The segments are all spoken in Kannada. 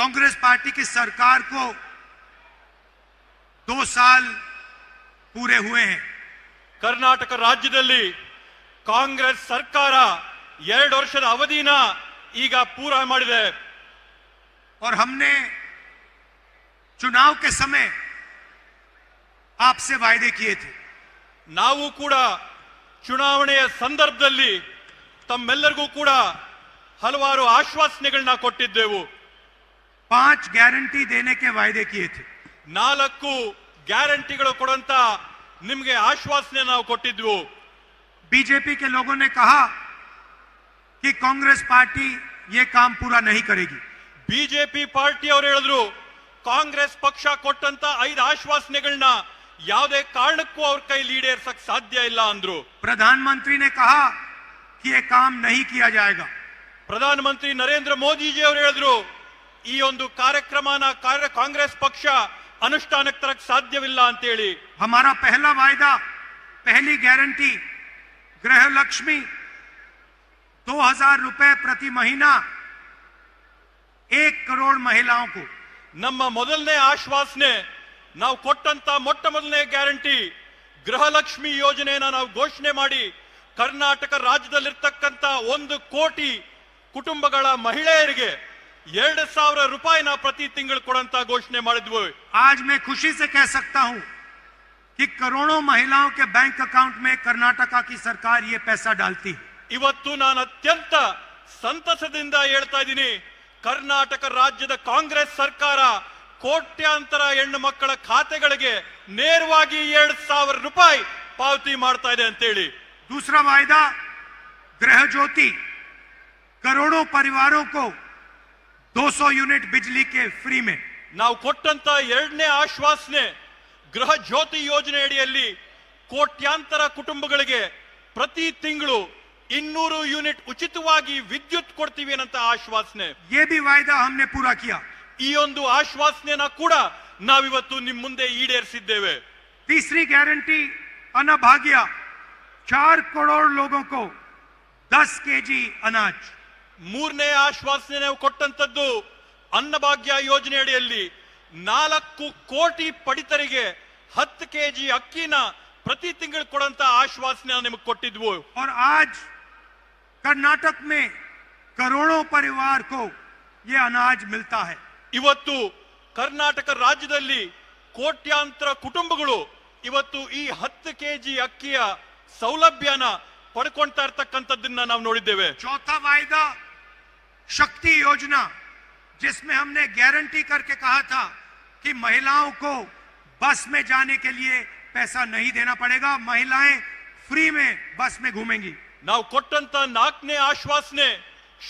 कांग्रेस पार्टी की सरकार को 2 साल पूरे हुए हैं। कर्नाटक राज्यದಲ್ಲಿ ಕಾಂಗ್ರೆಸ್ ಸರ್ಕಾರ 2 ವರ್ಷದ ಅವಧಿನ ಈಗ ಪೂರ ಮಾಡಿದೆ। और हमने चुनाव के समय आपसे वायदे किए थे। ನಾವು ಕೂಡ ಚುನಾವಣೆಯ ಸಂದರ್ಭದಲ್ಲಿ ತಮ್ಮೆಲ್ಲರಿಗೂ ಕೂಡ ಹಲವಾರು ಆಶ್ವಾಸನೆಗಳನ್ನು ಕೊಟ್ಟಿದ್ದೆವು। 5 गारंटी देने के वायदे किए थे। 4 ಗ್ಯಾರಂಟಿಗಳು ಕೊಡುವಂತ ನಿಮಗೆ ಆಶ್ವಾಸನೆ ನಾವು ಕೊಟ್ಟಿದ್ವು। बीजेपी के लोगों ने कहा कि कांग्रेस पार्टी ये काम पूरा नहीं करेगी। ಬಿಜೆಪಿ ಪಾರ್ಟಿ ಅವರು ಹೇಳಿದ್ರು ಕಾಂಗ್ರೆಸ್ ಪಕ್ಷ ಕೊಟ್ಟಂತ 5 ಆಶ್ವಾಸನೆಗಳನ್ನ ಯಾವುದೇ ಕಾರಣಕ್ಕೂ ಅವ್ರ ಕೈಲಿ ಈಡೇರಿಸಕ್ ಸಾಧ್ಯ ಇಲ್ಲ ಅಂದ್ರು। प्रधानमंत्री ने कहा कि ये काम नहीं किया जाएगा। ಪ್ರಧಾನಮಂತ್ರಿ ನರೇಂದ್ರ ಮೋದಿ ಜಿ ಅವರು ಹೇಳಿದ್ರು ಈ ಒಂದು ಕಾರ್ಯಕ್ರಮನ ಕಾಂಗ್ರೆಸ್ ಪಕ್ಷ ಅನುಷ್ಠಾನಕ್ಕೆ ತರಕ್ ಸಾಧ್ಯವಿಲ್ಲ ಅಂತ ಹೇಳಿ। हमारा पहला वायदा, पहली गारंटी गृह लक्ष्मी 2000 रुपए प्रति महीना 1 करोड़ महिलाओं को। ನಮ್ಮ ಮೊದಲನೇ ಆಶ್ವಾಸನೆ ನಾವು ಕೊಟ್ಟಂತ ಮೊಟ್ಟ ಮೊದಲನೇ ಗ್ಯಾರಂಟಿ ಗೃಹಲಕ್ಷ್ಮಿ ಯೋಜನೆಯನ್ನ ನಾವು ಘೋಷಣೆ ಮಾಡಿ ಕರ್ನಾಟಕ ರಾಜ್ಯದಲ್ಲಿರ್ತಕ್ಕಂತ 1 ಕೋಟಿ ಕುಟುಂಬಗಳ ಮಹಿಳೆಯರಿಗೆ 2000 ರೂಪಾಯಿನ ಪ್ರತಿ ತಿಂಗಳು ಕೊಡಂತ ಘೋಷಣೆ ಮಾಡಿದ್ವಿ। आज मैं खुशी से कह सकता हूं कि करोड़ों महिलाओं के बैंक अकाउंट में कर्नाटका की सरकार ये पैसा डालती है। ಇವತ್ತು ನಾನು ಅತ್ಯಂತ ಸಂತಸದಿಂದ ಹೇಳ್ತಾ ಇದ್ದೀನಿ, ಕರ್ನಾಟಕ ರಾಜ್ಯದ ಕಾಂಗ್ರೆಸ್ ಸರ್ಕಾರ ಕೋಟ್ಯಾಂತರ ಹೆಣ್ಣು ಮಕ್ಕಳ ಖಾತೆಗಳಿಗೆ ನೇರವಾಗಿ 2000 ರೂಪಾಯಿ ಪಾವತಿ ಮಾಡ್ತಾ ಇದೆ ಅಂತ ಹೇಳಿ। दूसरा वायदा गृह ज्योति, करोड़ों परिवारों को 200 यूनिट बिजली के फ्री में। ನಾವು ಕೊಟ್ಟಂತ ಎರಡನೇ ಆಶ್ವಾಸನೆ ಗೃಹ ಜ್ಯೋತಿ ಯೋಜನೆ ಅಡಿಯಲ್ಲಿ ಕೋಟ್ಯಾಂತರ ಕುಟುಂಬಗಳಿಗೆ ಪ್ರತಿ ತಿಂಗಳು 200 ಯೂನಿಟ್ ಉಚಿತವಾಗಿ ವಿದ್ಯುತ್ ಕೊಡ್ತೀವಿ ಅನ್ನಂತ ಆಶ್ವಾಸನೆ। ये भी वायदा हमने पूरा किया। ಈ ಒಂದು ಆಶ್ವಾಸನೆನ ಕೂಡ ನಾವಿವತ್ತು ನಿಮ್ಮ ಮುಂದೆ ಈಡೇರಿಸಿದ್ದೇವೆ। तीसरी गारंटी अन्नभाग्य, 4 करोड़ लोगों को 10 केजी अनाज। ಮೂರನೇ ಆಶ್ವಾಸನೆ ನಾವು ಕೊಟ್ಟಂತದ್ದು ಅನ್ನಭಾಗ್ಯ ಯೋಜನೆ ಅಡಿಯಲ್ಲಿ 4 ಕೋಟಿ ಪಡಿತರಿಗೆ 10 ಕೆಜಿ ಅಕ್ಕಿನ ಪ್ರತಿ ತಿಂಗಳು ಕೊಡಂತ ಆಶ್ವಾಸನೆ ನಿಮಗೆ ಕೊಟ್ಟಿದ್ವು। और आज कर्नाटक में करोड़ों परिवार को ये अनाज मिलता है। ಇವತ್ತು ಕರ್ನಾಟಕ ರಾಜ್ಯದಲ್ಲಿ ಕೋಟ್ಯಾಂತರ ಕುಟುಂಬಗಳು ಇವತ್ತು ಈ 10 ಕೆಜಿ ಅಕ್ಕಿಯ ಸೌಲಭ್ಯನ ಪಡ್ಕೊಂತಾ ಇರ್ತಕ್ಕಂಥದ್ದನ್ನ ನಾವು ನೋಡಿದ್ದೇವೆ। चौथा वायदा शक्ति योजना, जिसमें हमने गारंटी करके कहा था कि महिलाओं को बस में जाने के लिए पैसा नहीं देना पड़ेगा, महिलाएं फ्री में बस में घूमेंगी। ನಾವು ಕೊಟ್ಟಂತ 4ನೇ ಆಶ್ವಾಸನೆ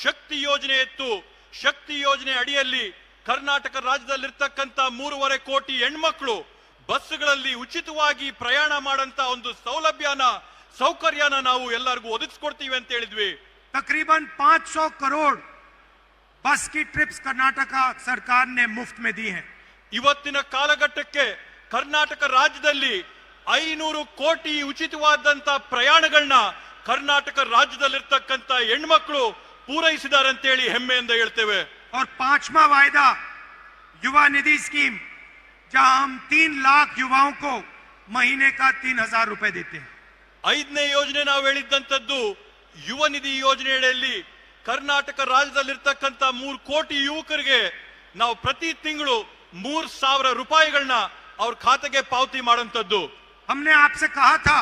ಶಕ್ತಿ ಯೋಜನೆ ಇತ್ತು। ಶಕ್ತಿ ಯೋಜನೆ ಅಡಿಯಲ್ಲಿ ಕರ್ನಾಟಕ ರಾಜ್ಯದಲ್ಲಿರ್ತಕ್ಕಂಥ 3.5 ಕೋಟಿ ಹೆಣ್ಮಕ್ಳು ಬಸ್ಗಳಲ್ಲಿ ಉಚಿತವಾಗಿ ಪ್ರಯಾಣ ಮಾಡಂತ ಒಂದು ಸೌಕರ್ಯನ ನಾವು ಎಲ್ಲರಿಗೂ ಒದಗಿಸ್ಕೊಡ್ತೀವಿ ಅಂತ ಹೇಳಿದ್ವಿ। तकरीबन 500 करोड़ बस की ट्रिप्स कर्नाटका सरकार ने मुफ्त में दी हैं। ಇವತ್ತಿನ ಕಾಲಘಟ್ಟಕ್ಕೆ ಕರ್ನಾಟಕ ರಾಜ್ಯದಲ್ಲಿ 500 ಕೋಟಿ ಉಚಿತವಾದಂತ ಪ್ರಯಾಣಗಳನ್ನ ಕರ್ನಾಟಕ ರಾಜ್ಯದಲ್ಲಿರ್ತಕ್ಕಂಥ ಹೆಣ್ಮಕ್ಳು ಪೂರೈಸಿದ್ದಾರೆ ಅಂತ ಹೇಳಿ ಹೆಮ್ಮೆಯಿಂದ ಹೇಳ್ತೇವೆ। और 5वां वायदा युवा निधि स्कीम, जहां हम 3 लाख युवाओं को महीने का 3000 रुपए देते हैं। 5ನೇ ಯೋಜನೆ ನಾವು ಹೇಳಿದ್ದಂತದ್ದು ಯುವ ನಿಧಿ ಯೋಜನೆಯಲ್ಲಿ ಕರ್ನಾಟಕ ರಾಜ್ಯದಲ್ಲಿರ್ತಕ್ಕಂಥ 3 ಕೋಟಿ ಯುವಕರಿಗೆ ನಾವು ಪ್ರತಿ ತಿಂಗಳು 3000 ರೂಪಾಯಿಗಳನ್ನ ಅವ್ರ ಖಾತೆಗೆ ಪಾವತಿ ಮಾಡುವಂತದ್ದು। हमने आपसे कहा था